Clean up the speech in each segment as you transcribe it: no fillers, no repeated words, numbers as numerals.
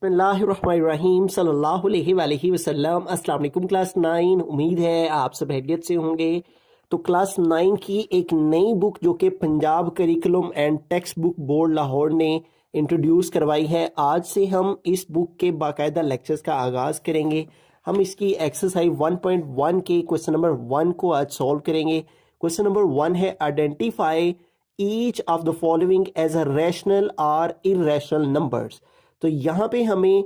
बिस्मिल्लाहिर्रहमानिर्रहीम सल्लल्लाहु अलैहि वसल्लम। अस्सलाम वालेकुम क्लास 9। उम्मीद है आप सब खैरियत से होंगे। तो क्लास 9 की एक नई बुक जो कि Punjab curriculum and text book board Lahore ने इंट्रोड्यूस करवाई है, आज से हम इस बुक के बाकायदा लेक्चर्स का आगाज़ करेंगे। हम इसकी एक्सरसाइज 1.1 के क्वेश्चन नंबर 1 को आज सॉल्व करेंगे। क्वेश्चन नंबर 1 है identify each of the following as a rational और इर्रेशनल नंबर्स। तो यहाँ पे हमें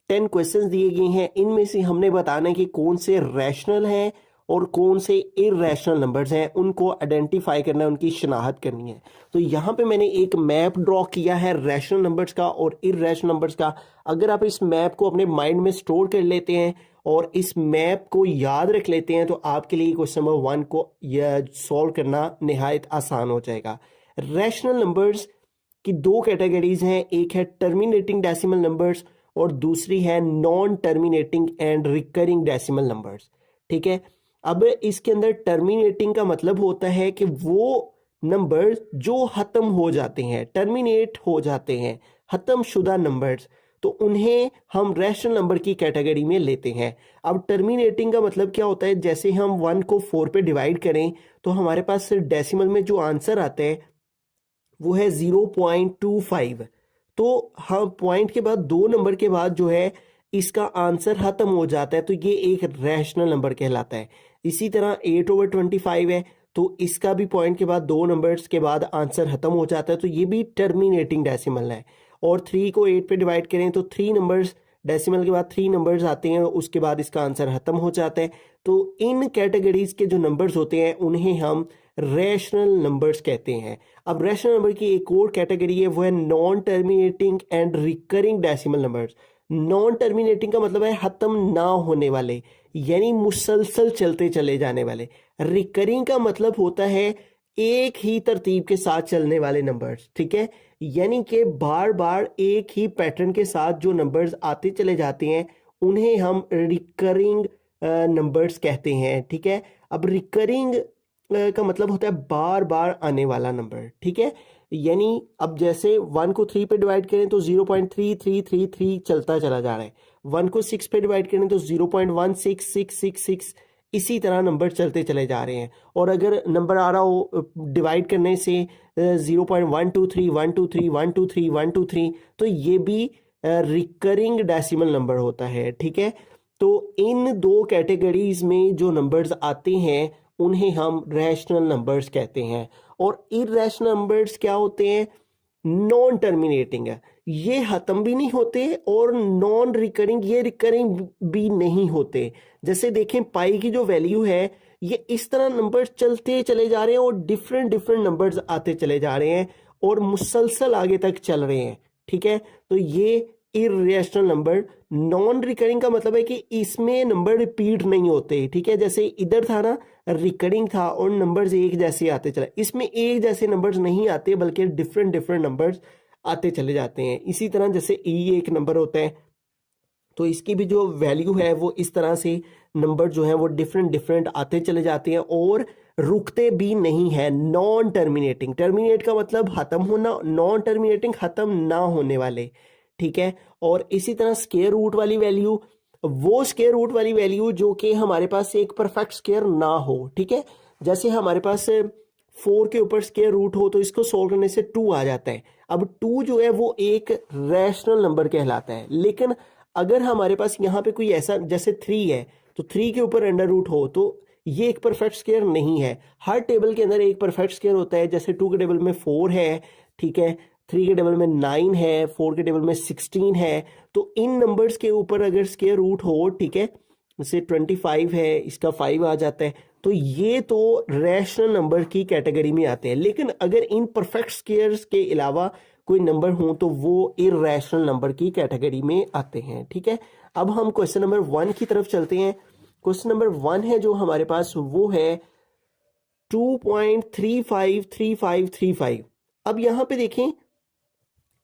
10 क्वेश्चंस दिए गए हैं, इनमें से हमने बताना है कि कौन से रैशनल हैं और कौन से इर्रेशनल नंबर्स हैं, उनको आइडेंटिफाई करना है, उनकी शनाख्त करनी है। तो यहाँ पे मैंने एक मैप ड्रॉ किया है रैशनल नंबर्स का और इर्रेशनल नंबर्स का। अगर आप इस मैप को अपने माइंड में स्टोर कर लेते हैं और इस मैप को याद रख लेते हैं तो आपके लिए क्वेश्चन नंबर 1 को सॉल्व करना निहायत आसान हो जाएगा। रैशनल नंबर्स की दो कैटेगरीज हैं, एक है टर्मिनेटिंग डेसिमल नंबर्स और दूसरी है non terminating and recurring decimal numbers. ठीक है, अब इसके अंदर टर्मिनेटिंग का मतलब होता है कि वो नंबर्स जो खत्म हो जाते हैं, टर्मिनेट हो जाते हैं, खत्म शुदा नंबर्स, तो उन्हें हम रैशनल नंबर की कैटेगरी में लेते हैं। अब टर्मिनेटिंग का मतलब क्या होता है, जैसे हम 1 को 4 पे डिवाइड करें तो हमारे पास डेसिमल में जो आंसर आता है वो है 0.25। तो हम पॉइंट के बाद 2 नंबर के बाद जो है इसका आंसर खत्म हो जाता है, तो ये एक रैशनल नंबर कहलाता है। इसी तरह 8/25 है, तो इसका भी पॉइंट के बाद 2 नंबर्स के बाद आंसर खत्म हो जाता है, तो ये भी टर्मिनेटिंग डेसिमल है। और 3 को 8 पे डिवाइड करें तो 3 नंबर्स, डेसिमल के बाद 3 नंबर्स आते हैं, उसके बाद इसका आंसर खत्म हो जाता है। तो इन कैटेगरीज के जो नंबर्स होते हैं उन्हें हम रैशनल नंबर्स कहते हैं। अब रैशनल नंबर की एक और कैटेगरी है, वो है non terminating and recurring decimal numbers. Non terminating का मतलब है खत्म ना होने वाले, यानी मुसलसल चलते चले जाने वाले। रिकरिंग का मतलब होता है एक ही तरतीब के साथ चलने वाले नंबर्स। ठीक है, यानी कि बार बार एक ही पैटर्न के साथ जो नंबर्स आते चले जाते हैं उन्हें हम रिकरिंग नंबर्स कहते हैं। ठीक है, अब रिकरिंग का मतलब होता है बार बार आने वाला नंबर। ठीक है, यानी अब जैसे 1 को 3 पे डिवाइड करें तो 0.3333 चलता चला जा रहा है, 1 को 6 पे डिवाइड करें तो 0.16666, इसी तरह नंबर चलते चले जा रहे हैं। और अगर नंबर आ रहा हो डिवाइड करने से 0.123 123 123 123, तो ये भी रिकरिंग डेसिमल नंबर होता है। ठीक है, तो इन दो कैटेगरीज में जो नंबर्स आते हैं उन्हें हम रैशनल नंबर्स कहते हैं। और इर्रेशनल नंबर्स क्या होते हैं, नॉन टर्मिनेटिंग है, ये खत्म भी नहीं होते, और नॉन रिकरिंग, ये रिकरिंग भी नहीं होते। जैसे देखें पाई की जो वैल्यू है, ये इस तरह नंबर्स चलते चले जा रहे हैं और डिफरेंट डिफरेंट नंबर्स आते चले जा रहे हैं और मुसलसल आगे तक चल रहे हैं। ठीक है, तो ये इर्रेशनल नंबर। नॉन रिकरिंग का मतलब है कि इसमें नंबर रिपीट नहीं होते। ठीक है, जैसे इधर था ना, रिकरिंग था और नंबर्स एक जैसे आते चले, इसमें एक जैसे नंबर्स नहीं आते बल्कि डिफरेंट डिफरेंट नंबर्स आते चले जाते हैं। इसी तरह जैसे ई एक नंबर होता है तो इसकी भी जो वैल्यू है वो इस तरह से नंबर जो है वो डिफरेंट डिफरेंट आते चले जाते हैं और रुकते भी नहीं है। नॉन टर्मिनेटिंग, टर्मिनेट का मतलब खत्म होना, नॉन टर्मिनेटिंग खत्म ना होने वाले। ठीक है, और इसी तरह स्क्वायर रूट वाली वैल्यू, वो स्क्वायर रूट वाली वैल्यू जो कि हमारे पास एक परफेक्ट स्क्वायर ना हो। ठीक है, जैसे हमारे पास 4 के ऊपर स्क्वायर रूट हो तो इसको सोल्व करने से 2 आ जाता है। अब 2 जो है वो एक रैशनल नंबर कहलाता है। लेकिन अगर हमारे पास यहाँ पे कोई ऐसा, जैसे 3 है तो 3 के ऊपर अंडर रूट हो तो ये एक परफेक्ट स्क्वायर नहीं है। हर टेबल के अंदर एक परफेक्ट स्क्वायर होता है, जैसे 2 के टेबल में 4 है, ठीक है, 3 के टेबल में 9 है, 4 के टेबल में 16 है। तो इन नंबर्स के ऊपर अगर स्क्वायर रूट हो, ठीक है, जैसे 25 है, इसका 5 आ जाता है, तो ये तो रैशनल नंबर की कैटेगरी में आते हैं। लेकिन अगर इन परफेक्ट स्क्वायर्स के अलावा कोई नंबर हो तो वो इर्रेशनल नंबर की कैटेगरी में आते हैं। ठीक है, अब हम क्वेश्चन नंबर 1 की तरफ चलते हैं। क्वेश्चन नंबर 1 है जो हमारे पास वो है 2.353535। अब यहां पे देखें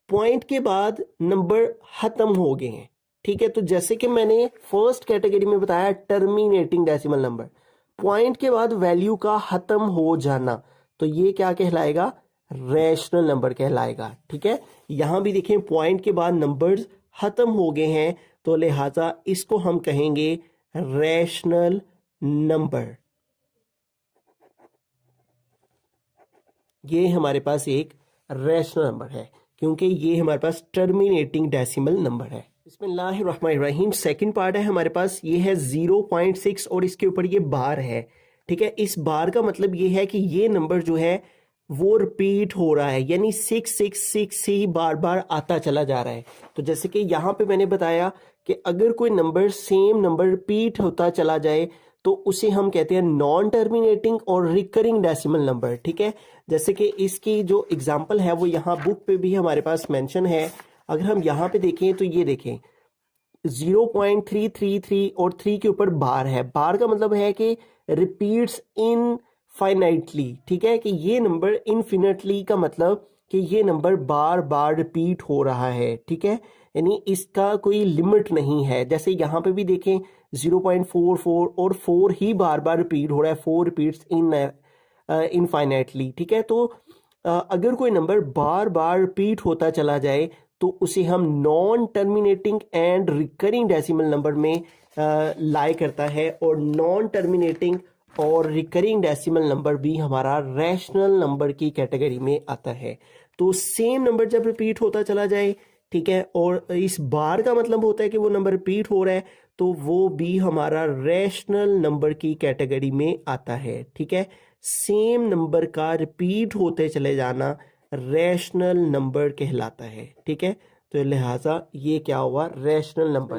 पॉइंट के बाद नंबर खत्म हो गए हैं। ठीक है, तो जैसे कि मैंने फर्स्ट कैटेगरी में बताया टर्मिनेटिंग डेसिमल नंबर, पॉइंट के बाद वैल्यू का खत्म हो जाना, तो ये क्या कहलाएगा, रैशनल नंबर कहलाएगा। ठीक है, यहां भी देखें पॉइंट के बाद नंबर्स ख़त्म हो गए हैं, तो लिहाजा इसको हम कहेंगे रैशनल नंबर। ये हमारे पास एक रैशनल नंबर है क्योंकि ये हमारे पास टर्मिनेटिंग डेसिमल नंबर है। बिस्मिल्लाहिर्रहमानिर्रहीम। सेकंड पार्ट है हमारे पास, ये है 0.6 और इसके ऊपर ये बार है। ठीक है, इस बार का मतलब ये है कि ये नंबर जो है वो रिपीट हो रहा है, यानी 666 ही बार बार आता चला जा रहा है। तो जैसे कि यहाँ पे मैंने बताया कि अगर कोई नंबर सेम नंबर रिपीट होता चला जाए तो उसे हम कहते हैं नॉन टर्मिनेटिंग और रिकरिंग डेसिमल नंबर। ठीक है, जैसे कि इसकी जो एग्जांपल है वो यहाँ बुक पे भी हमारे पास मेंशन है। अगर हम यहाँ पे देखें तो ये देखें 0.333 और 3 के ऊपर बार है। बार का मतलब है कि रिपीट्स इनफाइनाइटली। ठीक है, कि ये नंबर इनफिनिटली का मतलब कि ये नंबर बार बार रिपीट हो रहा है। ठीक है, यानी इसका कोई लिमिट नहीं है। जैसे यहाँ पे भी देखें 0.44 और 4 ही बार बार रिपीट हो रहा है, 4 रिपीट्स इनफाइनाइटली। ठीक है, तो अगर कोई नंबर बार बार रिपीट होता चला जाए तो उसे हम non terminating and recurring decimal number में लाई करता है, और नॉन टर्मिनेटिंग और रिकरिंग डेसिमल नंबर भी हमारा रैशनल नंबर की कैटेगरी में आता है। तो सेम नंबर जब रिपीट होता चला जाए, ठीक है, और इस बार का मतलब होता है कि वो नंबर रिपीट हो रहा है, तो वो भी हमारा रैशनल नंबर की कैटेगरी में आता है। ठीक है, सेम नंबर का रिपीट होते चले जाना रैशनल नंबर कहलाता है। ठीक है, तो लिहाजा ये क्या हुआ, रैशनल नंबर।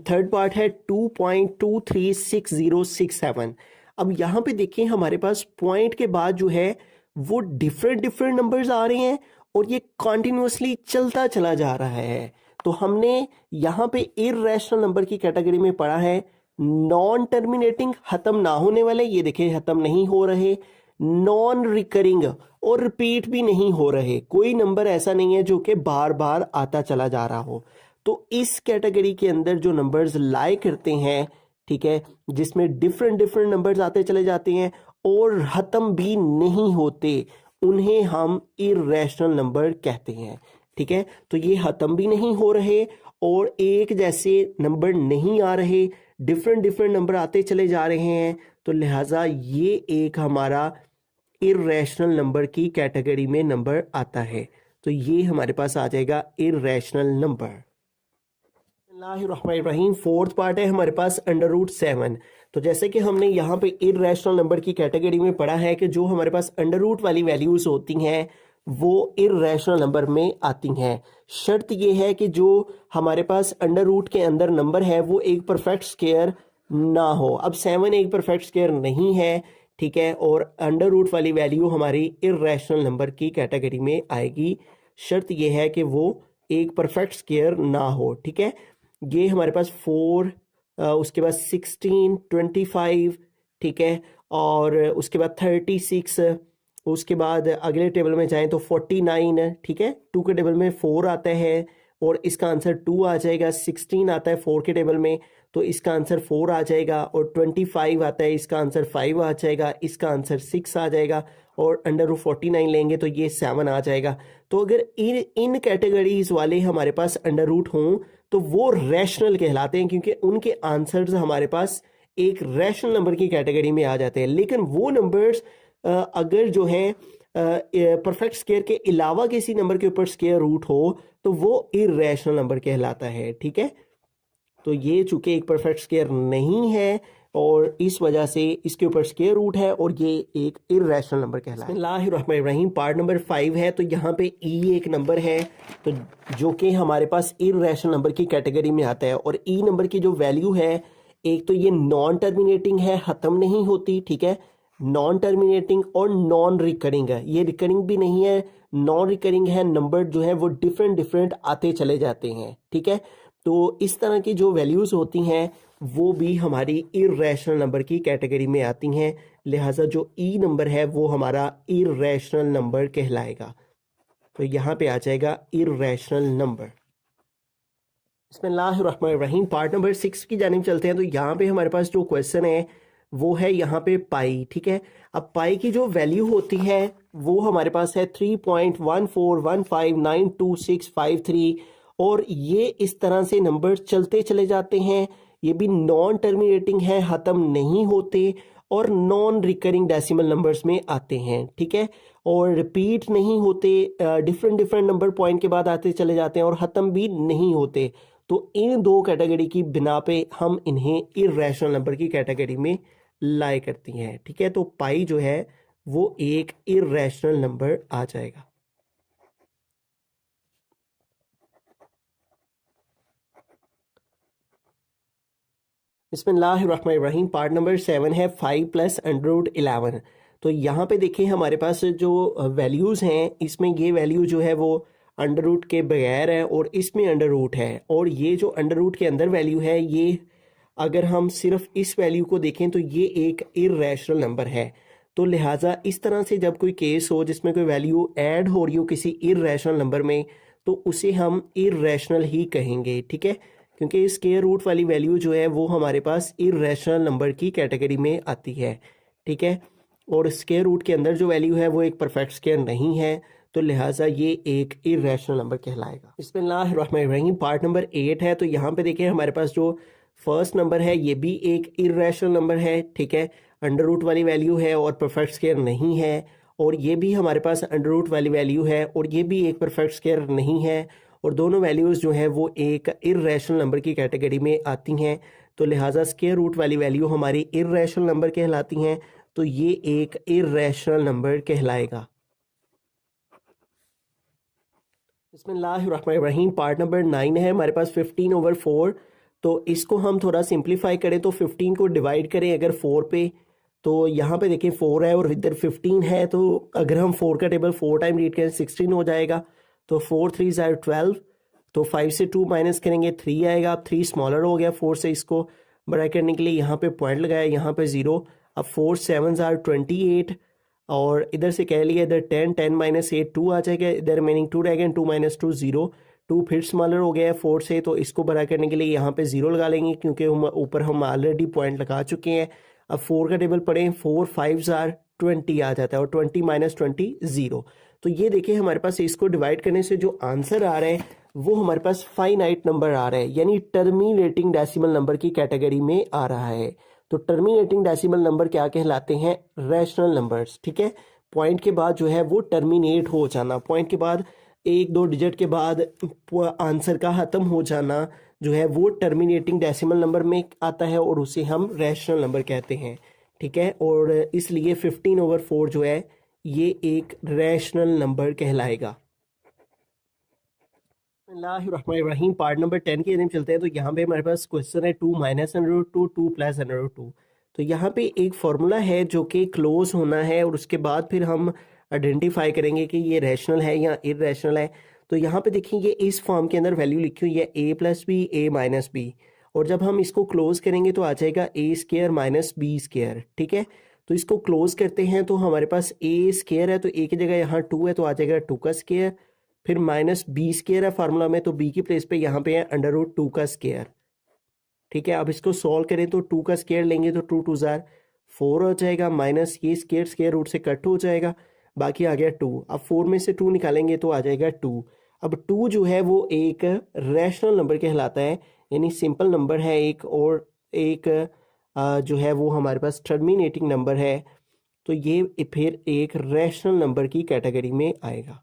थर्ड पार्ट है 2.236067। अब यहाँ पे देखें हमारे पास पॉइंट के बाद जो है वो डिफरेंट डिफरेंट नंबर्स आ रहे हैं और ये कॉन्टिन्यूसली चलता चला जा रहा है। तो हमने यहाँ पे इररेशनल नंबर की कैटेगरी में पढ़ा है नॉन टर्मिनेटिंग, खत्म ना होने वाले, ये देखिए खत्म नहीं हो रहे, नॉन रिकरिंग और रिपीट भी नहीं हो रहे। कोई नंबर ऐसा नहीं है जो कि बार बार आता चला जा रहा हो। तो इस कैटेगरी के अंदर जो नंबर्स लाई करते हैं, ठीक है, जिसमें डिफरेंट डिफरेंट नंबर्स आते चले जाते हैं और खत्म भी नहीं होते, उन्हें हम इररेशनल नंबर कहते हैं। ठीक है, तो ये खत्म भी नहीं हो रहे और एक जैसे नंबर नहीं आ रहे, डिफरेंट डिफरेंट नंबर आते चले जा रहे हैं, तो लिहाजा ये एक हमारा इररेशनल नंबर की कैटेगरी में नंबर आता है। तो ये हमारे पास आ जाएगा इररेशनल नंबर। बिस्मिल्लाहिर्रहमानिर्रहीम। फोर्थ पार्ट है हमारे पास √7। तो जैसे कि हमने यहाँ पे इररेशनल नंबर की कैटेगरी में पढ़ा है कि जो हमारे पास अंडर रूट वाली वैल्यूज होती हैं वो इररेशनल नंबर में आती हैं। शर्त ये है कि जो हमारे पास अंडर रूट के अंदर नंबर है वो एक परफेक्ट स्क्वायर ना हो। अब 7 एक परफेक्ट स्क्वायर नहीं है, ठीक है, और अंडर रूट वाली वैल्यू हमारी इररेशनल नंबर की कैटेगरी में आएगी। शर्त ये है कि वो एक परफेक्ट स्क्वायर ना हो। ठीक है, ये हमारे पास 4, उसके बाद 16, 25, ठीक है, और उसके बाद 36, उसके बाद अगले टेबल में जाएं तो 49, ठीक है, 2 के टेबल में 4 आता है और इसका आंसर 2 आ जाएगा। 16 आता है 4 के टेबल में तो इसका आंसर 4 आ जाएगा, और 25 आता है इसका आंसर 5 आ जाएगा, इसका आंसर 6 आ जाएगा, और अंडर रूट 49 लेंगे तो ये 7 आ जाएगा। तो अगर इन कैटेगरीज वाले हमारे पास अंडर रूट हों तो वो रैशनल कहलाते हैं, क्योंकि उनके आंसर्स हमारे पास एक रैशनल नंबर की कैटेगरी में आ जाते हैं। लेकिन वो नंबर्स अगर जो है परफेक्ट स्क्वायर के अलावा किसी नंबर के ऊपर स्क्वायर रूट हो तो वो इररेशनल नंबर कहलाता है। ठीक है, तो ये चूंकि एक परफेक्ट स्क्वायर नहीं है और इस वजह से इसके ऊपर स्क्वायर रूट है और ये एक इररेशनल नंबर कहलाता है। बिस्मिल्लाहिर्रहमानिर्रहीम। पार्ट नंबर 5 है, तो यहाँ पे ई एक नंबर है तो जो कि हमारे पास इररेशनल नंबर की कैटेगरी में आता है। और ई नंबर की जो वैल्यू है, एक तो ये नॉन टर्मिनेटिंग है, खत्म नहीं होती, ठीक है, नॉन टर्मिनेटिंग और नॉन रिकरिंग है। ये रिकरिंग भी नहीं है, नॉन रिकरिंग है, नंबर जो है वो डिफरेंट डिफरेंट आते चले जाते हैं। ठीक है, तो इस तरह की जो वैल्यूज होती हैं वो भी हमारी इररेशनल नंबर की कैटेगरी में आती हैं। लिहाजा जो ई नंबर है वो हमारा इररेशनल नंबर कहलाएगा। तो यहाँ पे आ जाएगा इररेशनल नंबर। बिस्मिल्लाहिर्रहमानिर्रहीम। पार्ट नंबर 6 की जानिब चलते हैं। तो यहाँ पे हमारे पास जो क्वेश्चन है वो है यहाँ पे पाई। ठीक है, अब पाई की जो वैल्यू होती है वो हमारे पास है 3.1415922653 और ये इस तरह से नंबर चलते चले जाते हैं। ये भी नॉन टर्मिनेटिंग है, ख़त्म नहीं होते और नॉन रिकरिंग डेसिमल नंबर्स में आते हैं, ठीक है। और रिपीट नहीं होते, डिफरेंट डिफरेंट नंबर पॉइंट के बाद आते चले जाते हैं और ख़त्म भी नहीं होते। तो इन दो कैटेगरी की बिना पे हम इन्हें इर्रेशनल नंबर की कैटेगरी में लाई करती हैं, ठीक है। तो पाई जो है वो एक इर्रेशनल नंबर आ जाएगा। बिस्मिल्लाहिर्रहमानिर्रहीम। पार्ट नंबर 7 है 5 प्लस √11। तो यहाँ पे देखिए हमारे पास जो वैल्यूज़ हैं, इसमें ये वैल्यू जो है वो अंडर रूट के बगैर है और इसमें अंडर रूट है, और ये जो अंडर रूट के अंदर वैल्यू है, ये अगर हम सिर्फ इस वैल्यू को देखें तो ये एक इर्रेशनल नंबर है। तो लिहाजा इस तरह से जब कोई केस हो जिसमें कोई वैल्यू ऐड हो रही हो किसी इर्रेशनल नंबर में, तो उसे हम इर्रेशनल ही कहेंगे, ठीक है। क्योंकि स्क्वायर रूट वाली वैल्यू जो है वो हमारे पास इर्रेशनल नंबर की कैटेगरी में आती है, ठीक है। और स्क्वायर रूट के अंदर जो वैल्यू है वो एक परफेक्ट स्क्वायर नहीं है, तो लिहाजा ये एक इर्रेशनल नंबर कहलाएगा। बिस्मिल्लाहिर्रहमानिर्रहीम। पार्ट नंबर 8 है। तो यहाँ पे देखिए हमारे पास जो फर्स्ट नंबर है ये भी एक इर्रेशनल नंबर है, ठीक है। अंडर रूट वाली वैल्यू है और परफेक्ट स्क्वायर नहीं है, और ये भी हमारे पास अंडर रूट वाली वैल्यू है और ये भी एक परफेक्ट स्क्वायर नहीं है, और दोनों वैल्यूज़ जो हैं वो एक इर्रेशनल नंबर की कैटेगरी में आती हैं। तो लिहाजा स्क्वायर रूट वाली वैल्यू हमारी इर्रेशनल नंबर कहलाती हैं, तो ये एक इर्रेशनल नंबर कहलाएगा। बिस्मिल्लाहिर्रहमानिर्रहीम। पार्ट नंबर 9 है हमारे पास 15/4। तो इसको हम थोड़ा सिंप्लीफाई करें तो 15 को डिवाइड करें अगर 4 पे, तो यहाँ पे देखिए 4 है और इधर 15 है, तो अगर हम 4 का टेबल 4 टाइम रीड करें 16 हो जाएगा। तो 4 3 आर 12, तो 5 से 2 माइनस करेंगे 3 आएगा। अब 3 स्मॉलर हो गया 4 से, इसको बड़ा करने के लिए यहाँ पे पॉइंट लगाया, यहाँ पे 0। अब 4 7 आर 28, और इधर से कह लिया इधर 10, 10 माइनस 8 2 आ जाएगा, इधर रिमेनिंग 2 रहेगा, 2 माइनस 2 0। 2 फिर स्मॉलर हो गया है 4 से, तो इसको बड़ा करने के लिए यहाँ पे 0 लगा लेंगे क्योंकि हम ऊपर हम ऑलरेडी पॉइंट लगा चुके हैं। अब 4 का टेबल पढ़ें, 4 5 आर 20 आ जाता है, और 20 माइनस 20 0। तो ये देखिए हमारे पास इसको डिवाइड करने से जो आंसर आ रहा है वो हमारे पास फाइनाइट नंबर आ रहा है, यानी टर्मिनेटिंग डेसिमल नंबर की कैटेगरी में आ रहा है। तो टर्मिनेटिंग डेसिमल नंबर क्या कहलाते हैं? रैशनल नंबर्स, ठीक है। पॉइंट के बाद जो है वो टर्मिनेट हो जाना, पॉइंट के बाद 1-2 डिजिट के बाद आंसर का ख़त्म हो जाना जो है वो टर्मिनेटिंग डेसिमल नंबर में आता है, और उसे हम रैशनल नंबर कहते हैं, ठीक है। और इसलिए 15/4 जो है ये एक रैशनल नंबर कहलाएगा। बिस्मिल्लाहिर्रहमानिर्रहीम। पार्ट नंबर 10 की तरफ चलते हैं। तो यहाँ पे हमारे पास क्वेश्चन है 2 माइनस √2 2 प्लस √2। तो यहाँ पे एक फॉर्मूला है जो कि क्लोज होना है, और उसके बाद फिर हम आइडेंटिफाई करेंगे कि ये रैशनल है या इर्रेशनल है। तो यहाँ पे देखिए ये इस फॉर्म के अंदर वैल्यू लिखी हुई है a+b a-b, और जब हम इसको क्लोज करेंगे तो आ जाएगा a² माइनस b², ठीक है। तो इसको क्लोज करते हैं तो हमारे पास a² है, तो a की जगह यहाँ 2 है, तो आ जाएगा 2 का स्क्वायर, फिर माइनस b² है फार्मूला में, तो b की प्लेस पे यहाँ पे है √2 का स्क्वायर, ठीक है। अब इसको सॉल्व करें तो 2 का स्क्वायर लेंगे तो 2 2 जार 4 हो जाएगा, माइनस ये स्क्वायर रूट से कट हो जाएगा, बाकी आ गया 2। अब 4 में से 2 निकालेंगे तो आ जाएगा 2। अब 2 जो है वो एक रैशनल नंबर कहलाता है, यानी सिंपल नंबर है एक, और एक जो है वो हमारे पास टर्मिनेटिंग नंबर है, तो ये फिर एक रैशनल नंबर की कैटेगरी में आएगा।